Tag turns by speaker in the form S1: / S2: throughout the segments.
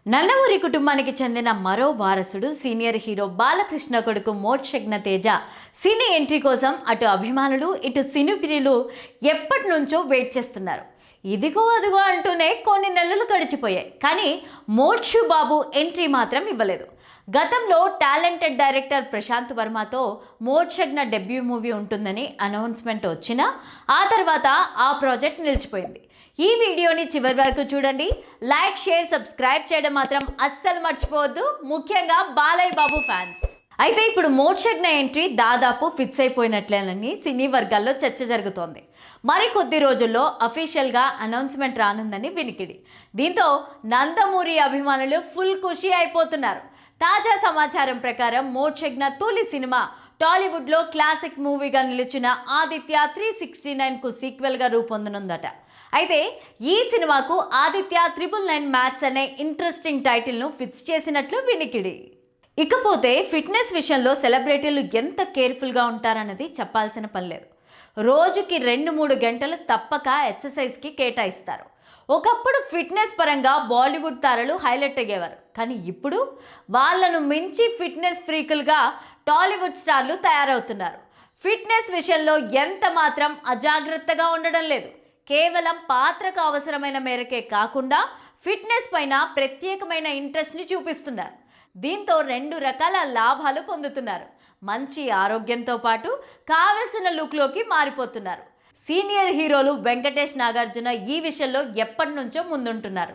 S1: నందమూరి కుటుంబానికి చెందిన మరో వారసుడు సీనియర్ హీరో బాలకృష్ణ కొడుకు మోక్షజ్ఞ తేజ సినీ ఎంట్రీ కోసం అటు అభిమానులు ఇటు సినీ ప్రియులు ఎప్పటి నుంచో వెయిట్ చేస్తున్నారు. ఇదిగో అదిగో అంటూనే కొన్ని నెలలు గడిచిపోయాయి, కానీ మోక్షు బాబు ఎంట్రీ మాత్రం ఇవ్వలేదు. గతంలో టాలెంటెడ్ డైరెక్టర్ ప్రశాంత్ వర్మతో మోక్షజ్ఞ డెబ్యూ మూవీ ఉంటుందని అనౌన్స్మెంట్ వచ్చినా ఆ తర్వాత ఆ ప్రాజెక్ట్ నిలిచిపోయింది. ఈ వీడియోని చివరి వరకు చూడండి. లైక్, షేర్, సబ్స్క్రైబ్ చేయడం మాత్రం అస్సలు మర్చిపోవద్దు, ముఖ్యంగా బాలయ్య బాబు ఫ్యాన్స్. అయితే ఇప్పుడు మోక్షజ్ఞ ఎంట్రీ దాదాపు ఫిక్స్ అయిపోయినట్లేనని సినీ వర్గాల్లో చర్చ జరుగుతోంది. మరికొద్ది రోజుల్లో అఫీషియల్గా అనౌన్స్మెంట్ రానుందని వినికిడి. దీంతో నందమూరి అభిమానులు ఫుల్ ఖుషి అయిపోతున్నారు. తాజా సమాచారం ప్రకారం మోక్షజ్ఞ తొలి సినిమా టాలీవుడ్లో క్లాసిక్ మూవీగా నిలిచిన ఆదిత్య 369కు సీక్వెల్గా రూపొందనుందట. అయితే ఈ సినిమాకు ఆదిత్య 999 మ్యాథ్స్ అనే ఇంట్రెస్టింగ్ టైటిల్ను ఫిక్స్ చేసినట్లు వినికిడి. ఇకపోతే ఫిట్నెస్ విషయంలో సెలబ్రిటీలు ఎంత కేర్ఫుల్గా ఉంటారన్నది చెప్పాల్సిన పని లేదు. రోజుకి 2-3 గంటలు తప్పక ఎక్సర్సైజ్కి కేటాయిస్తారు. ఒకప్పుడు ఫిట్నెస్ పరంగా బాలీవుడ్ తారలు హైలైట్ అయ్యేవారు, కానీ ఇప్పుడు వాళ్ళను మించి ఫిట్నెస్ ఫ్రీకులుగా టాలీవుడ్ స్టార్లు తయారవుతున్నారు. ఫిట్నెస్ విషయంలో ఎంత మాత్రం అజాగ్రత్తగా ఉండడం లేదు. కేవలం పాత్రకు అవసరమైన మేరకే కాకుండా ఫిట్నెస్ పైన ప్రత్యేకమైన ఇంట్రెస్ట్ని చూపిస్తున్నారు. దీంతో 2 రకాల లాభాలు పొందుతున్నారు. మంచి ఆరోగ్యంతో పాటు కావలసిన లుక్లోకి మారిపోతున్నారు. సీనియర్ హీరోలు వెంకటేష్, నాగార్జున ఈ విషయంలో ఎప్పటి నుంచో ముందుంటున్నారు.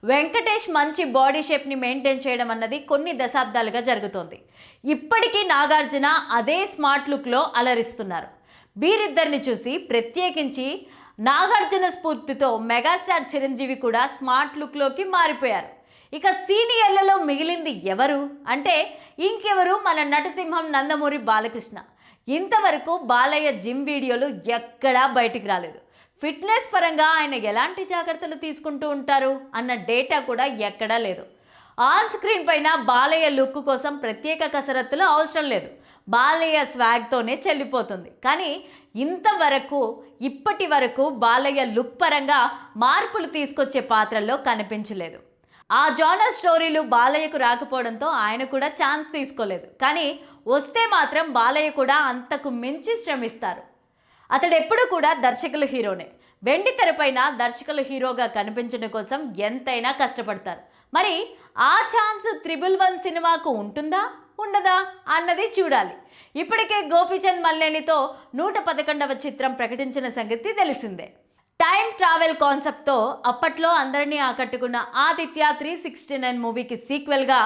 S1: వెంకటేష్ మంచి బాడీ షేప్ని మెయింటైన్ చేయడం అన్నది కొన్ని దశాబ్దాలుగా జరుగుతోంది. ఇప్పటికీ నాగార్జున అదే స్మార్ట్ లుక్లో అలరిస్తున్నారు. వీరిద్దరిని చూసి ప్రత్యేకించి నాగార్జున స్ఫూర్తితో మెగాస్టార్ చిరంజీవి కూడా స్మార్ట్ లుక్లోకి మారిపోయారు. ఇక సీనియర్లలో మిగిలింది ఎవరు అంటే ఇంకెవరు, మన నటసింహం నందమూరి బాలకృష్ణ. ఇంతవరకు బాలయ్య జిమ్ వీడియోలు ఎక్కడా బయటికి రాలేదు. ఫిట్నెస్ పరంగా ఆయన ఎలాంటి జాగ్రత్తలు తీసుకుంటూ ఉంటారు అన్న డేటా కూడా ఎక్కడా లేదు. ఆన్ స్క్రీన్ పైన బాలయ్య లుక్ కోసం ప్రత్యేక కసరత్తులు అవసరం లేదు. బాలయ్య స్వాగ్తోనే చెల్లిపోతుంది. కానీ ఇప్పటి వరకు బాలయ్య లుక్ పరంగా మార్పులు తీసుకొచ్చే పాత్రల్లో కనిపించలేదు. ఆ జానర్ స్టోరీలు బాలయ్యకు రాకపోవడంతో ఆయన కూడా ఛాన్స్ తీసుకోలేదు. కానీ వస్తే మాత్రం బాలయ్య కూడా అంతకు మించి శ్రమిస్తారు. అతడు ఎప్పుడు కూడా దర్శకుల హీరోనే. వెండి తెరపైన దర్శకుల హీరోగా కనిపించడం కోసం ఎంతైనా కష్టపడతారు. మరి ఆ ఛాన్స్ 111 సినిమాకు ఉంటుందా ఉండదా అన్నది చూడాలి. ఇప్పటికే గోపీచంద్ మల్లేనితో 111వ చిత్రం ప్రకటించిన సంగతి తెలిసిందే. టైం ట్రావెల్ కాన్సెప్ట్తో అప్పట్లో అందరినీ ఆకట్టుకున్న ఆదిత్య 369 మూవీకి సీక్వెల్గా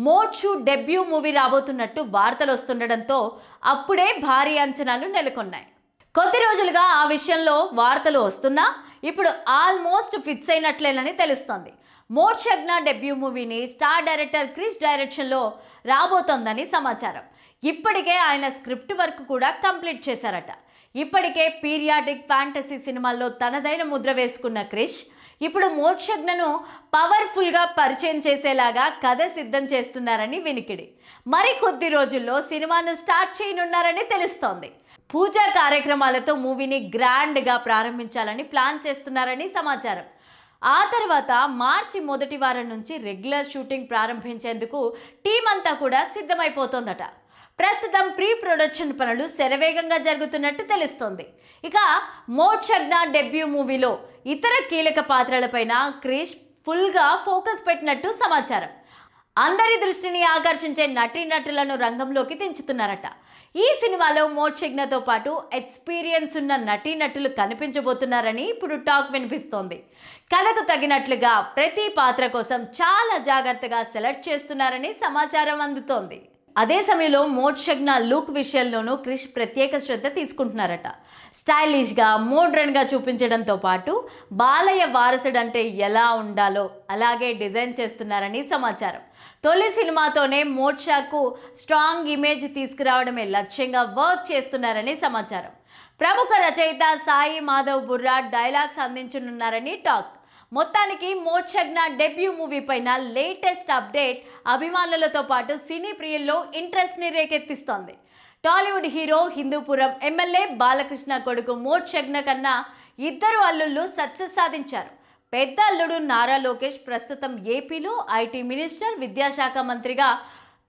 S1: మోక్షు డెబ్యూ మూవీ రాబోతున్నట్టు వార్తలు వస్తుండడంతో అప్పుడే భారీ అంచనాలు నెలకొన్నాయి. కొద్ది రోజులుగా ఆ విషయంలో వార్తలు వస్తున్నా ఇప్పుడు ఆల్మోస్ట్ ఫిక్స్ అయినట్లేనని తెలుస్తోంది. మోక్షజ్ఞ డెబ్యూ మూవీని స్టార్ డైరెక్టర్ క్రిష్ డైరెక్షన్లో రాబోతోందని సమాచారం. ఇప్పటికే ఆయన స్క్రిప్ట్ వర్క్ కూడా కంప్లీట్ చేశారట. ఇప్పటికే పీరియాడిక్ ఫ్యాంటసీ సినిమాల్లో తనదైన ముద్ర వేసుకున్న క్రిష్ ఇప్పుడు మోక్షజ్ఞను పవర్ఫుల్గా పరిచయం చేసేలాగా కథ సిద్ధం చేస్తున్నారని వినికిడి. మరికొద్ది రోజుల్లో సినిమాను స్టార్ట్ చేయనున్నారని తెలుస్తోంది. పూజా కార్యక్రమాలతో మూవీని గ్రాండ్గా ప్రారంభించాలని ప్లాన్ చేస్తున్నారని సమాచారం. ఆ తర్వాత మార్చి మొదటి వారం నుంచి రెగ్యులర్ షూటింగ్ ప్రారంభించేందుకు టీం అంతా కూడా సిద్ధమైపోతోందట. ప్రస్తుతం ప్రీ ప్రొడక్షన్ పనులు శరవేగంగా జరుగుతున్నట్టు తెలుస్తోంది. ఇక మోక్షజ్ఞ డెబ్యూ మూవీలో ఇతర కీలక పాత్రలపైన క్రిష్ ఫుల్గా ఫోకస్ పెట్టినట్టు సమాచారం. అందరి దృష్టిని ఆకర్షించే నటీనటులను రంగంలోకి దించుతున్నారట. ఈ సినిమాలో మోక్షజ్ఞతో పాటు ఎక్స్పీరియన్స్ ఉన్న నటీనటులు కనిపించబోతున్నారని ఇప్పుడు టాక్ వినిపిస్తోంది. కథకు తగినట్లుగా ప్రతి పాత్ర కోసం చాలా జాగ్రత్తగా సెలెక్ట్ చేస్తున్నారని సమాచారం అందుతోంది. అదే సమయంలో మోక్షజ్ఞ లుక్ విషయంలోనూ క్రిష్ ప్రత్యేక శ్రద్ధ తీసుకుంటున్నారట. స్టైలిష్గా, మోడ్రన్గా చూపించడంతో పాటు బాలయ్య వారసుడు అంటే ఎలా ఉండాలో అలాగే డిజైన్ చేస్తున్నారని సమాచారం. తొలి సినిమాతోనే మోక్షకు స్ట్రాంగ్ ఇమేజ్ తీసుకురావడమే లక్ష్యంగా వర్క్ చేస్తున్నారని సమాచారం. ప్రముఖ రచయిత సాయి మాధవ్ బుర్రా డైలాగ్స్ అందించనున్నారని టాక్. మొత్తానికి మోక్షజ్ఞ డెబ్యూ మూవీ పైన లేటెస్ట్ అప్డేట్ అభిమానులతో పాటు సినీ ప్రియుల్లో ఇంట్రెస్ట్ని రేకెత్తిస్తోంది. టాలీవుడ్ హీరో, హిందూపురం ఎమ్మెల్యే బాలకృష్ణ కొడుకు మోక్షజ్ఞ కన్నా 2 అల్లుళ్ళు సక్సెస్ సాధించారు. పెద్ద అల్లుడు నారా లోకేష్ ప్రస్తుతం ఏపీలో ఐటీ మినిస్టర్, విద్యాశాఖ మంత్రిగా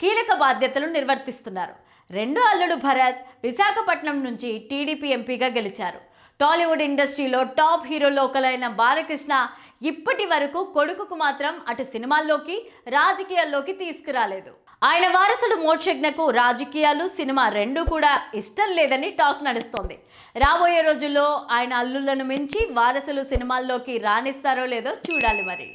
S1: కీలక బాధ్యతలు నిర్వర్తిస్తున్నారు. రెండో అల్లుడు భరత్ విశాఖపట్నం నుంచి టీడీపీ ఎంపీగా గెలిచారు. టాలీవుడ్ ఇండస్ట్రీలో టాప్ హీరోలో ఒకరైన బాలకృష్ణ ఇప్పటి వరకు కొడుకుకు మాత్రం అటు సినిమాల్లోకి, రాజకీయాల్లోకి తీసుకురాలేదు. ఆయన వారసుడు మోక్షజ్ఞకు రాజకీయాలు, సినిమా రెండూ కూడా ఇష్టం లేదని టాక్ నడుస్తోంది. రాబోయే రోజుల్లో ఆయన అల్లుళ్లను మించి వారసులు సినిమాల్లోకి రాణిస్తారో లేదో చూడాలి మరి.